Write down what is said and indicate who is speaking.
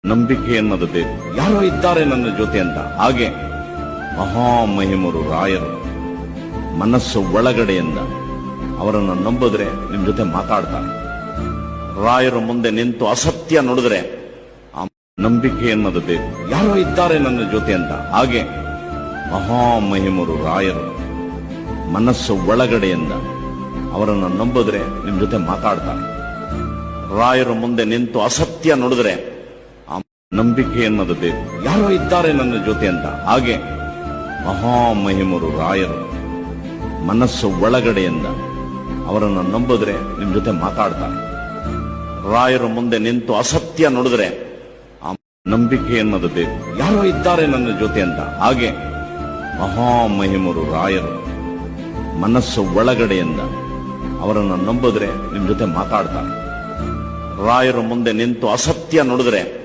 Speaker 1: ನಂಬಿಕೆ ಅನ್ನೋದು ಬೇಕು. ಯಾರೋ ಇದ್ದಾರೆ ನನ್ನ ಜೊತೆ ಅಂತ. ಹಾಗೆ ಮಹಾಮಹಿಮರು ರಾಯರು ಮನಸ್ಸು ಒಳಗಡೆಯಿಂದ ಅವರನ್ನು ನಂಬಿದ್ರೆ ನಿಮ್ ಜೊತೆ ಮಾತಾಡ್ತಾರೆ. ರಾಯರು ಮುಂದೆ ನಿಂತು ಅಸತ್ಯ ನುಡಿದ್ರೆ ಆ ನಂಬಿಕೆ ಅನ್ನೋದು ಬೇಕು. ಯಾರೋ ಇದ್ದಾರೆ ನನ್ನ ಜೊತೆ ಅಂತ. ಹಾಗೆ ಮಹಾಮಹಿಮರು ರಾಯರು ಮನಸ್ಸು ಒಳಗಡೆಯಿಂದ ಅವರನ್ನು ನಂಬಿದ್ರೆ ನಿಮ್ ಜೊತೆ ಮಾತಾಡ್ತಾರೆ. ರಾಯರು ಮುಂದೆ ನಿಂತು ಅಸತ್ಯ ನುಡಿದ್ರೆ ಆ ನಂಬಿಕೆ ಅನ್ನೋದು ಬೇಕು. ಯಾರೋ ಇದ್ದಾರೆ ನನ್ನ ಜೊತೆ ಅಂತ. ಹಾಗೆ ಮಹಾಮಹಿಮರು ರಾಯರು ಮನಸ್ಸು ಒಳಗಡೆಯಿಂದ ಅವರನ್ನು ನಂಬಿದ್ರೆ ನಿಮ್ ಜೊತೆ ಮಾತಾಡ್ತಾರೆ. ರಾಯರು ಮುಂದೆ ನಿಂತು ಅಸತ್ಯ ನುಡಿದ್ರೆ ಆ ನಂಬಿಕೆ ಅನ್ನೋದು ಬೇಕು. ಯಾರೋ ಇದ್ದಾರೆ ನನ್ನ ಜೊತೆ ಅಂತ. ಹಾಗೆ ಮಹಾಮಹಿಮರು ರಾಯರು ಮನಸ್ಸು ಒಳಗಡೆಯಿಂದ ಅವರನ್ನು ನಂಬಿದ್ರೆ ನಿಮ್ ಜೊತೆ ಮಾತಾಡ್ತಾರೆ. ರಾಯರು ಮುಂದೆ ನಿಂತು ಅಸತ್ಯ ನುಡಿದ್ರೆ